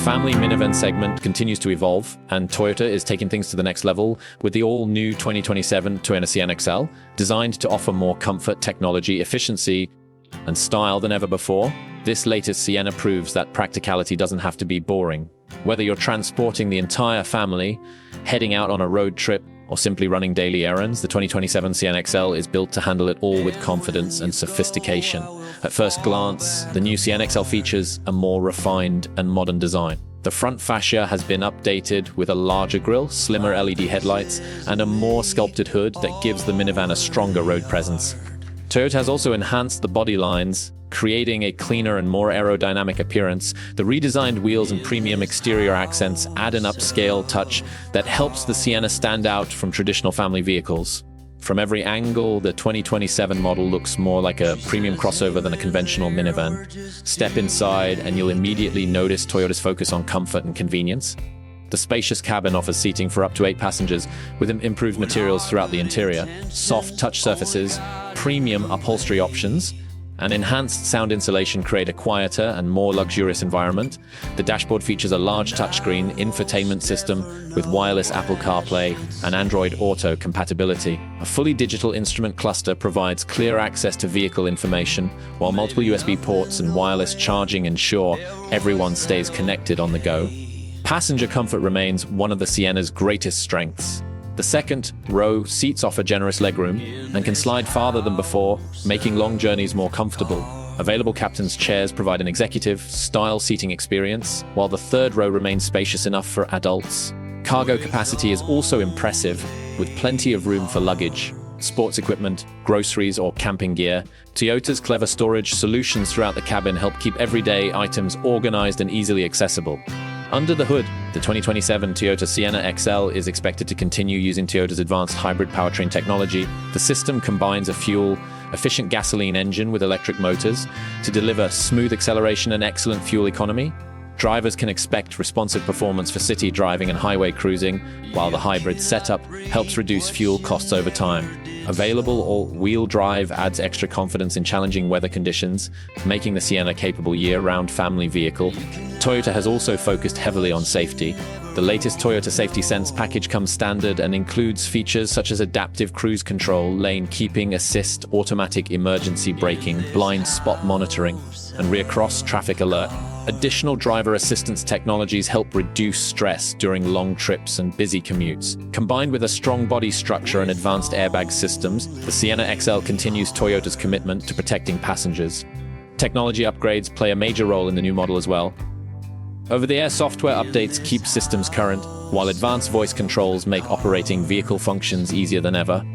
family minivan segment continues to evolve, and Toyota is taking things to the next level with the all-new 2027 Toyota Sienna XL, designed to offer more comfort, technology, efficiency, and style than ever before. This latest Sienna proves that practicality doesn't have to be boring. Whether you're transporting the entire family, heading out on a road trip, or simply running daily errands, the 2027 Sienna XL is built to handle it all with confidence and sophistication. At first glance, the new Sienna XL features a more refined and modern design. The front fascia has been updated with a larger grille, slimmer LED headlights, and a more sculpted hood that gives the minivan a stronger road presence. Toyota has also enhanced the body lines, creating a cleaner and more aerodynamic appearance. The redesigned wheels and premium exterior accents add an upscale touch that helps the Sienna stand out from traditional family vehicles. From every angle, the 2027 model looks more like a premium crossover than a conventional minivan. Step inside and you'll immediately notice Toyota's focus on comfort and convenience. The spacious cabin offers seating for up to 8 passengers with improved materials throughout the interior, soft touch surfaces, premium upholstery options, and enhanced sound insulation create a quieter and more luxurious environment. The dashboard features a large touchscreen infotainment system with wireless Apple CarPlay and Android Auto compatibility. A fully digital instrument cluster provides clear access to vehicle information, while multiple USB ports and wireless charging ensure everyone stays connected on the go. Passenger comfort remains one of the Sienna's greatest strengths. The second row seats offer generous legroom and can slide farther than before, making long journeys more comfortable. Available captain's chairs provide an executive-style seating experience, while the third row remains spacious enough for adults. Cargo capacity is also impressive, with plenty of room for luggage, sports equipment, groceries, or camping gear. Toyota's clever storage solutions throughout the cabin help keep everyday items organized and easily accessible. Under the hood, the 2027 Toyota Sienna XL is expected to continue using Toyota's advanced hybrid powertrain technology. The system combines a fuel-efficient gasoline engine with electric motors to deliver smooth acceleration and excellent fuel economy. Drivers can expect responsive performance for city driving and highway cruising, while the hybrid setup helps reduce fuel costs over time. Available all-wheel drive adds extra confidence in challenging weather conditions, making the Sienna a capable year-round family vehicle. Toyota has also focused heavily on safety. The latest Toyota Safety Sense package comes standard and includes features such as adaptive cruise control, lane keeping assist, automatic emergency braking, blind spot monitoring, and rear cross traffic alert. Additional driver assistance technologies help reduce stress during long trips and busy commutes. Combined with a strong body structure and advanced airbag systems, the Sienna XL continues Toyota's commitment to protecting passengers. Technology upgrades play a major role in the new model as well. Over-the-air software updates keep systems current, while advanced voice controls make operating vehicle functions easier than ever.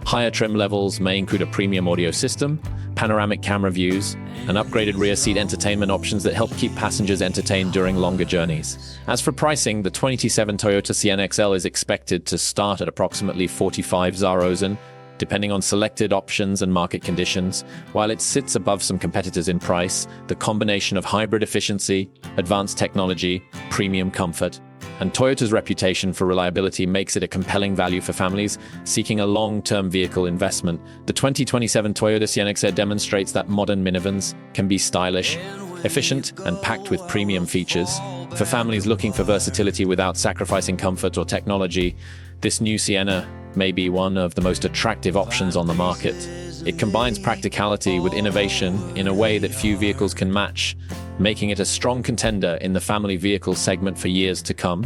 Higher trim levels may include a premium audio system, panoramic camera views, and upgraded rear seat entertainment options that help keep passengers entertained during longer journeys. As for pricing, the 2027 Toyota Sienna XL is expected to start at approximately 45,000, depending on selected options and market conditions. While it sits above some competitors in price, the combination of hybrid efficiency, advanced technology, premium comfort, and Toyota's reputation for reliability makes it a compelling value for families seeking a long-term vehicle investment. The 2027 Toyota Sienna XL demonstrates that modern minivans can be stylish, efficient, and packed with premium features. For families looking for versatility without sacrificing comfort or technology, this new Sienna may be one of the most attractive options on the market. It combines practicality with innovation in a way that few vehicles can match, making it a strong contender in the family vehicle segment for years to come.